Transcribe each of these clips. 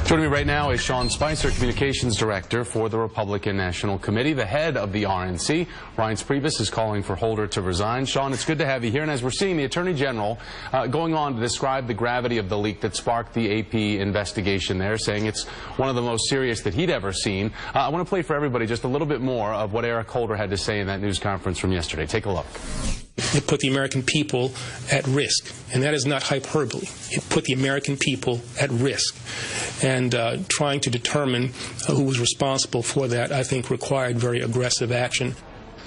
Joining me right now is Sean Spicer, Communications Director for the Republican National Committee, the head of the RNC. Reince Priebus is calling for Holder to resign. Sean, it's good to have you here. And as we're seeing the Attorney General going on to describe the gravity of the leak that sparked the AP investigation there, saying it's one of the most serious that he'd ever seen. I want to play for everybody just a little bit more of what Eric Holder had to say in that news conference from yesterday. Take a look. It put the American people at risk, and that is not hyperbole. It put the American people at risk. And trying to determine who was responsible for that, I think, required very aggressive action.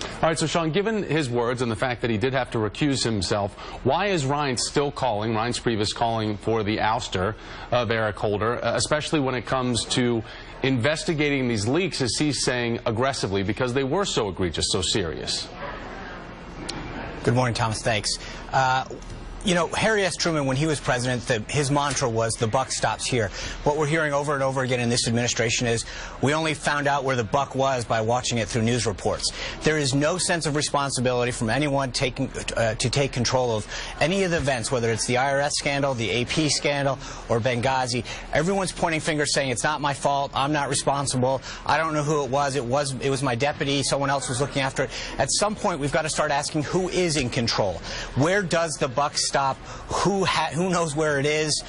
All right, so Sean, given his words and the fact that he did have to recuse himself, why is Reince Priebus calling for the ouster of Eric Holder, especially when it comes to investigating these leaks, as he's saying, aggressively, because they were so egregious, so serious? Good morning, Thomas. Thanks. You know, Harry S. Truman, when he was president, his mantra was, the buck stops here. What we're hearing over and over again in this administration is, we only found out where the buck was by watching it through news reports. There is no sense of responsibility from anyone to take control of any of the events, whether it's the IRS scandal, the AP scandal, or Benghazi. Everyone's pointing fingers saying, it's not my fault, I'm not responsible, I don't know who it was, it was my deputy, someone else was looking after it. At some point, we've got to start asking, who is in control? Where does the buck stop? Who knows where it is?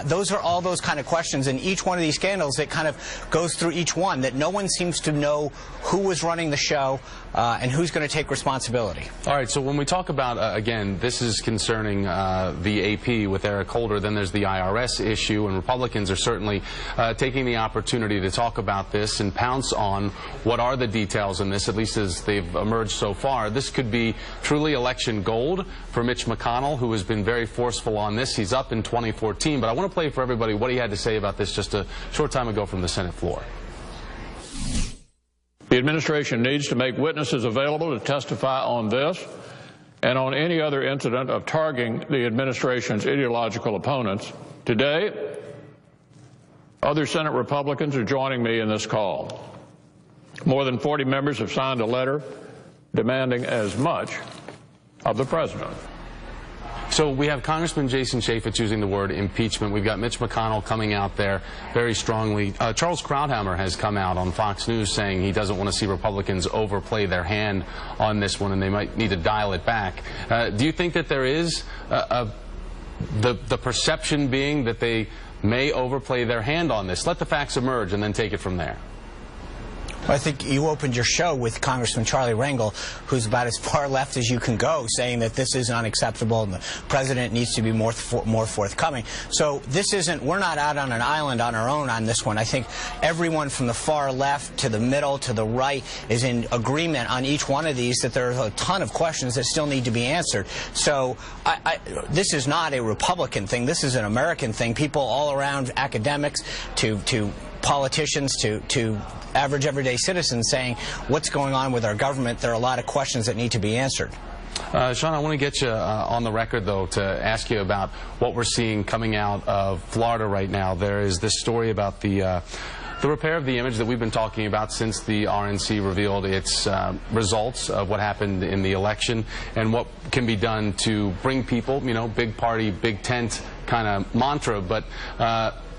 Those are all those kind of questions, and each one of these scandals, it kind of goes through each one, that no one seems to know who was running the show and who's going to take responsibility. All right, so when we talk about, again, this is concerning the AP with Eric Holder, then there's the IRS issue, and Republicans are certainly taking the opportunity to talk about this and pounce on what are the details in this, at least as they've emerged so far. This could be truly election gold for Mitch McConnell, who has been very forceful on this. He's up in 2014, but I want to play for everybody what he had to say about this just a short time ago from the Senate floor. The administration needs to make witnesses available to testify on this and on any other incident of targeting the administration's ideological opponents. Today, other Senate Republicans are joining me in this call. More than 40 members have signed a letter demanding as much of the president. So we have Congressman Jason Chaffetz using the word impeachment. We've got Mitch McConnell coming out there very strongly. Charles Krauthammer has come out on Fox News saying he doesn't want to see Republicans overplay their hand on this one, and they might need to dial it back. Do you think that there is the perception being that they may overplay their hand on this? Let the facts emerge and then take it from there. I think you opened your show with Congressman Charlie Rangel, who's about as far left as you can go, saying that this is unacceptable and the president needs to be more forthcoming. So this isn't, we're not out on an island on our own on this one. I think everyone from the far left to the middle to the right is in agreement on each one of these, that there are a ton of questions that still need to be answered. So this is not a Republican thing. This is an American thing. People all around, academics to politicians to average everyday citizens, saying, what's going on with our government? There are a lot of questions that need to be answered. Sean, I want to get you on the record, though, to ask you about what we're seeing coming out of Florida right now. There is this story about the repair of the image that we've been talking about since the RNC revealed its results of what happened in the election, and what can be done to bring people, you know, big party, big tent kind of mantra, but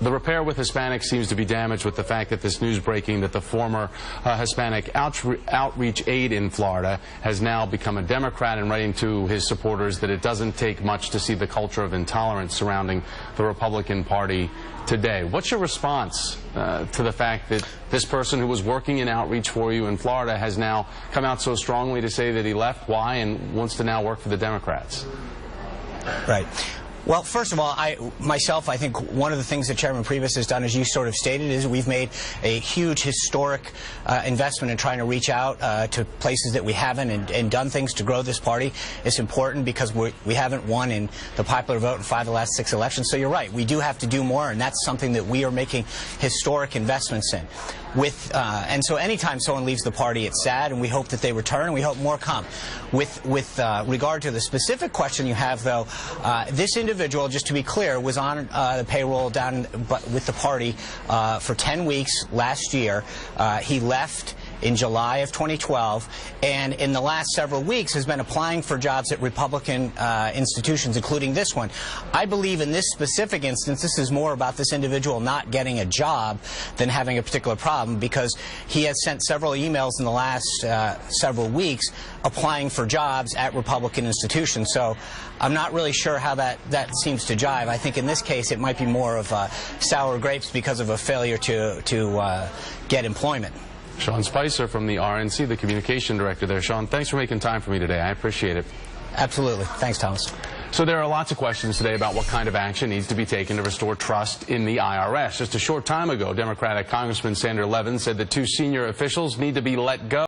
the repair with Hispanics seems to be damaged with the fact that this news breaking that the former Hispanic outreach aide in Florida has now become a Democrat, and writing to his supporters that it doesn't take much to see the culture of intolerance surrounding the Republican Party today. What's your response to the fact that this person who was working in outreach for you in Florida has now come out so strongly to say that he left, why, and wants to now work for the Democrats? Right. Well, first of all, I think one of the things that Chairman Priebus has done, as you sort of stated, is we've made a huge historic investment in trying to reach out to places that we haven't and done things to grow this party. It's important because we haven't won in the popular vote in 5 of the last 6 elections. So you're right, we do have to do more, and that's something that we are making historic investments in. And so anytime someone leaves the party, it's sad, and we hope that they return, and we hope more come. With regard to the specific question you have, though, this individual, just to be clear, was on the payroll down with the party for 10 weeks last year. He left in July of 2012, and in the last several weeks has been applying for jobs at Republican institutions, including this one. I believe in this specific instance, this is more about this individual not getting a job than having a particular problem, because he has sent several emails in the last several weeks applying for jobs at Republican institutions. So I'm not really sure how that seems to jive. I think in this case it might be more of sour grapes because of a failure to get employment. Sean Spicer from the RNC, the communication director there. Sean, thanks for making time for me today. I appreciate it. Absolutely. Thanks, Thomas. So there are lots of questions today about what kind of action needs to be taken to restore trust in the IRS. Just a short time ago, Democratic Congressman Sandra Levin said that 2 senior officials need to be let go.